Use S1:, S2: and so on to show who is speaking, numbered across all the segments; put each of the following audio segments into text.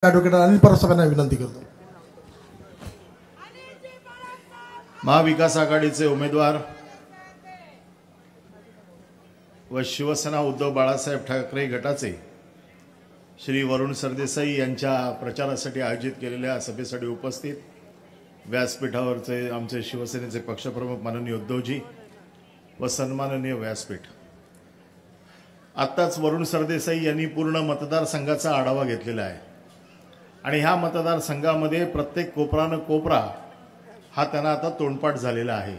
S1: Advocate Anil Parab यांना विनंती करतो।
S2: महाविकास आघाडीचे उमेदवार व शिवसेना उद्धव बाळासाहेब ठाकरे गटाचे श्री वरुण सरदेसाई यांच्या प्रचारासाठी आयोजित केलेल्या सभेसाठी उपस्थित व्यासपीठावरचे आमचे शिवसेनेचे पक्षप्रमुख माननीय उद्धवजी व सन्माननीय व्यासपीठ। आत्ताच वरुण सरदेसाई यांनी पूर्ण मतदारसंघाचा आढावा घेतलेला आहे आणि ह्या मतदारसंघामध्ये प्रत्येक कोपरानं कोपरा हा त्यांना आता तोंडपाठ झालेला आहे।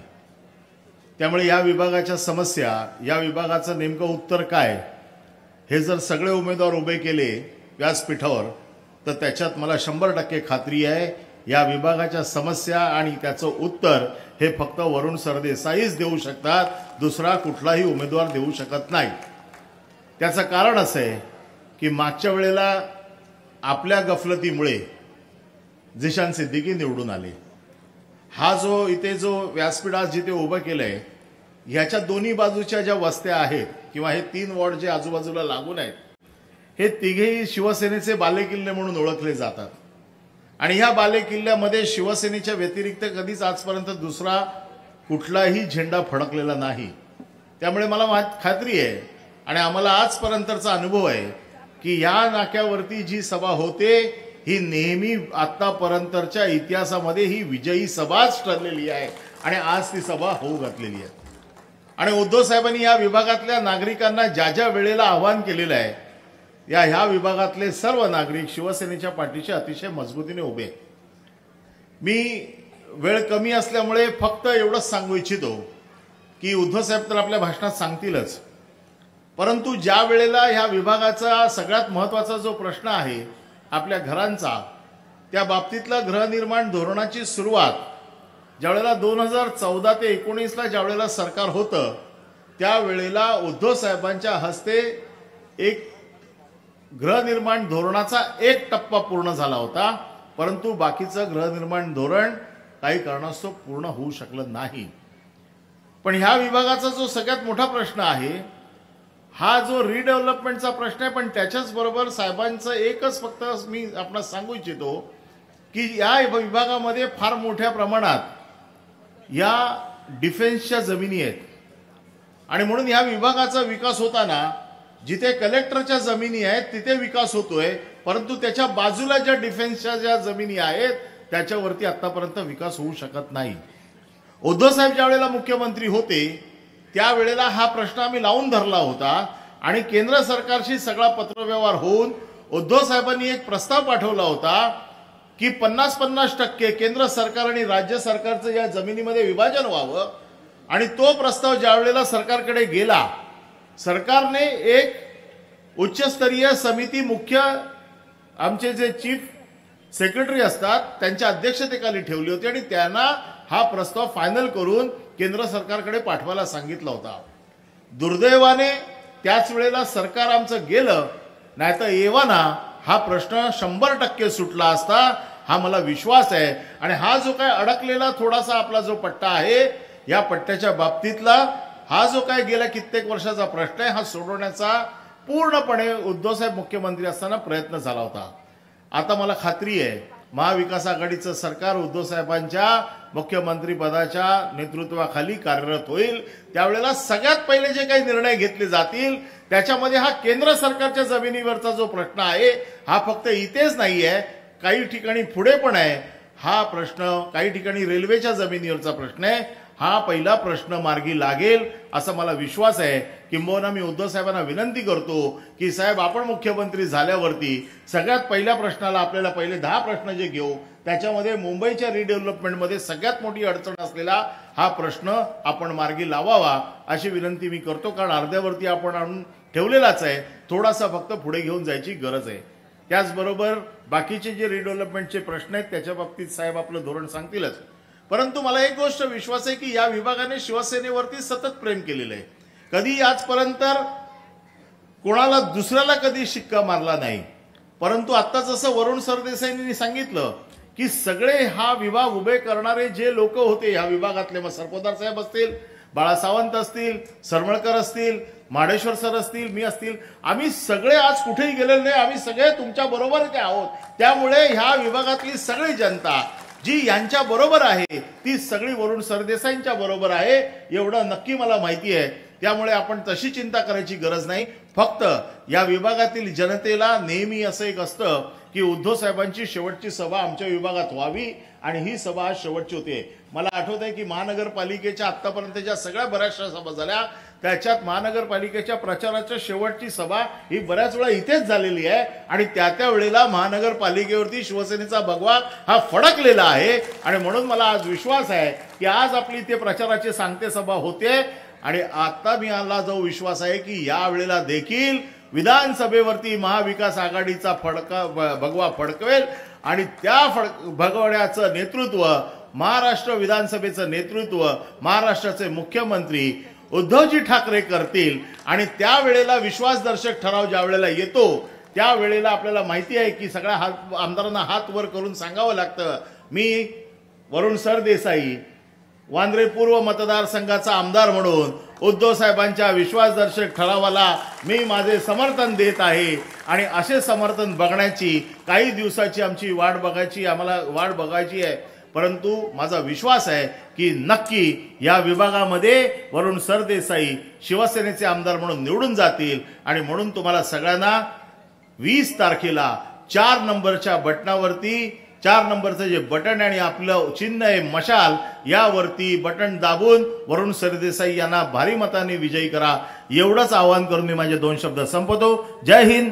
S2: त्यामुळे या विभागाच्या समस्या, या विभागाचं नेमकं उत्तर काय हे जर सगळे उमेदवार उभे केले व्यासपीठावर तर त्याच्यात मला 100% खात्री आहे या विभागाच्या समस्या आणि त्याचं उत्तर हे फक्त वरुण सरदेसाईच देऊ शकतात, दुसरा कुठलाही उमेदवार देऊ शकत नाही। त्याचं कारण असं आहे की मागच्या वेळेला आपल्या गफलतीमुळे जिशान सिद्दीकी निवडून आले। हा जो इथे जो व्यासपीठ आज जिथे उभं केलंय ह्याच्या दोन्ही बाजूच्या ज्या वस्त्या आहेत किंवा हे 3 वॉर्ड जे आजूबाजूला लागून आहेत हे तिघेही शिवसेनेचे बालेकिल्ले म्हणून ओळखले जातात आणि ह्या बालेकिल्ल्यामध्ये शिवसेनेच्या व्यतिरिक्त कधीच आजपर्यंत दुसरा कुठलाही झेंडा फडकलेला नाही। त्यामुळे मला खात्री आहे आणि आम्हाला आजपर्यंतचा अनुभव आहे की या नाक्यावरती जी सभा होते ही नेहमी आतापर्यंतच्या इतिहासामध्ये ही विजयी सभाच ठरलेली आहे आणि आज ती सभा होऊ घातलेली आहे। आणि उद्धव साहेबांनी या विभागातल्या नागरिकांना ज्या ज्या वेळेला आवाहन केलेलं आहे ह्या विभागातले सर्व नागरिक शिवसेनेच्या पाठीशी अतिशय मजबूतीने उभे आहेत। मी वेळ कमी असल्यामुळे फक्त एवढंच सांगू इच्छितो की उद्धव साहेब तर आपल्या भाषणात सांगतीलच, परंतु ज्या वेळेला ह्या विभागाचा सगळ्यात महत्त्वाचा जो प्रश्न आहे आपल्या घरांचा, त्या बाबतीतला गृहनिर्माण धोरणाची सुरुवात ज्यावेळेला 2014 ते 19ला ज्यावेळेला सरकार होतं त्यावेळेला उद्धव साहेबांच्या हस्ते एक गृहनिर्माण धोरणाचा एक टप्पा पूर्ण झाला होता, परंतु बाकीचं गृहनिर्माण धोरण काही कारणास्तव पूर्ण होऊ शकलं नाही। पण ह्या विभागाचा जो सगळ्यात मोठा प्रश्न आहे हा जो रिडेव्हलपमेंटचा प्रश्न आहे, पण त्याच्याच बरोबर साहेबांचं एकच फक्त मी आपणास सांगू इच्छितो की या विभागामध्ये फार मोठ्या प्रमाणात या डिफेन्सच्या जमिनी आहेत आणि म्हणून या विभागाचा विकास होताना जिथे कलेक्टरच्या जमिनी आहेत तिथे विकास होतोय, परंतु त्याच्या बाजूला ज्या डिफेन्सच्या ज्या जमिनी आहेत त्याच्यावरती आतापर्यंत विकास होऊ शकत नाही। उद्धव साहेब ज्यावेळेला मुख्यमंत्री होते त्यावेळेला हा प्रश्न आम्ही लावून धरला होता आणि केंद्र सरकारशी सगळा पत्रव्यवहार होऊन उद्धव साहेबांनी एक प्रस्ताव पाठवला होता की 50-50% केंद्र सरकार आणि राज्य सरकारचं या जमिनीमध्ये विभाजन व्हावं आणि तो प्रस्ताव ज्यावेळेला सरकारकडे गेला सरकारने एक उच्चस्तरीय समिती मुख्य आमचे जे चीफ सेक्रेटरी असतात त्यांच्या अध्यक्षतेखाली ठेवली होती आणि त्यांना हा प्रस्ताव फायनल करून केंद्र सरकारकडे पाठवायला सांगितलं होता। दुर्दैवाने त्याच वेळेला सरकार आमचं गेलं, नाहीतर एव्हाना हा प्रश्न 100% सुटला असता हा मला विश्वास आहे। आणि हा जो काय अडकलेला थोडासा आपला जो पट्टा आहे या पट्ट्याच्या बाबतीतला हा जो काय गेल्या कित्येक वर्षाचा प्रश्न आहे हा सोडवण्याचा पूर्णपणे उद्धव साहेब मुख्यमंत्री असताना प्रयत्न झाला होता। आता मला खात्री आहे महाविकास आघाडीचं सरकार उद्धव साहेबांच्या मुख्यमंत्री पदाच्या नेतृत्वाखाली कार्यरत होईल, त्यावेळेला सगळ्यात पहिले जे काही निर्णय घेतले जातील त्याच्यामध्ये हा केंद्र सरकारच्या जमिनीवरचा जो प्रश्न आहे हा फक्त इथेच नाही आहे, काही ठिकाणी पुढे पण आहे हा प्रश्न, काही ठिकाणी रेल्वेच्या जमिनीवरचा प्रश्न आहे, हा पहिला प्रश्न मार्गी लागेल असा मला विश्वास आहे। किंबहुना मी उद्धव साहेबांना विनंती करतो की साहेब आपण मुख्यमंत्री झाल्यावरती सगळ्यात पहिल्या प्रश्नाला आपल्याला पहिले 10 प्रश्न जे घेऊ त्याच्यामध्ये मुंबईच्या रिडेव्हलपमेंटमध्ये सगळ्यात मोठी अडचण असलेला हा प्रश्न आपण मार्गी लावावा अशी विनंती मी करतो, कारण अर्ध्यावरती आपण आणून ठेवलेलाच आहे, थोडासा फक्त पुढे घेऊन जायची गरज आहे। त्याचबरोबर बाकीचे जे रिडेव्हलपमेंटचे प्रश्न आहेत त्याच्या बाबतीत साहेब आपलं धोरण सांगतीलच, परंतु मला एक गोष्ट विश्वास आहे की या विभागाने शिवसेनेवरती सतत प्रेम केलेलं आहे। कधी आजपर्यंत कोणाला दुसऱ्याला कधी शिक्का मारला नाही, परंतु आता जसं वरुण सरदेसाईंनी सांगितलं की सगळे हा विभाग उभे करणारे जे लोक होते या विभागातले, मग सरपोतदार साहेब असतील, बाळा सावंत असतील, सरमळकर असतील, माडेश्वर सर असतील, मी असतील, आम्ही सगळे आज कुठेही गेलेलो नाही, आम्ही सगळे तुमच्या बरोबर आहोत. त्यामुळे ह्या विभागातली सगळी जनता जी यांच्या बरोबर आहे ती सगळी वरुण सरदेसाईंच्या बरोबर आहे, एवढं नक्की मला माहिती आहे. त्यामुळे आपण तशी चिंता करायची गरज नाही. फक्त या विभागातील जनतेला नेहमी असं एक असतं की उद्धव साहेबांची शेवटची सभा आमच्या विभागात व्हावी, आणि ही सभा आज शेवटची होती. मला आठवत आहे की महानगरपालिकेच्या आतापर्यंतच्या सगळ्या बऱ्याचशा सभा झाल्या, त्याच्यात महानगरपालिकेच्या प्रचाराच्या शेवटची सभा ही बऱ्याच वेळा इथेच झालेली आहे, आणि त्या वेळेला महानगरपालिकेवरती शिवसेनेचा भगवा हा फडकलेला आहे. आणि म्हणून मला आज विश्वास आहे की आज आपली इथे प्रचाराची सांगते सभा होते, आणि आता मी मला जो विश्वास आहे की या वेळेला देखील विधानसभेवरती महाविकास आघाडीचा भगवा फडकवेल, आणि त्या भगवड्याचं नेतृत्व, महाराष्ट्र विधानसभेचं नेतृत्व महाराष्ट्राचे मुख्यमंत्री उद्धवजी ठाकरे करतील. आणि त्यावेळेला विश्वासदर्शक ठराव ज्या वेळेला येतो त्यावेळेला आपल्याला माहिती आहे की सगळ्या आमदारांना हात वर करून सांगावं लागतं, मी वरुण सरदेसाई वांद्रे पूर्व मतदारसंघाचा आमदार म्हणून उद्धव साहेबांच्या विश्वासदर्शक ठरावाला मी माझे समर्थन देत आहे. आणि असे समर्थन बघण्याची काही दिवसाची आमची आम्हाला वाट बघायची आहे. परंतु माझा विश्वास आहे की नक्की या विभागामध्ये वरुण सरदेसाई शिवसेनेचे आमदार म्हणून निवडून जातील. आणि म्हणून तुम्हाला सगळ्यांना 20 तारखेला 4 नंबरच्या बटनावरती, 4 नंबरचं जे बटन आणि आपलं चिन्ह आहे मशाल, यावरती बटन दाबून वरुण सरदेसाई यांना भारी मताने विजयी करा, एवढंच आवाहन करून मी माझे 2 शब्द संपवतो. जय हिंद.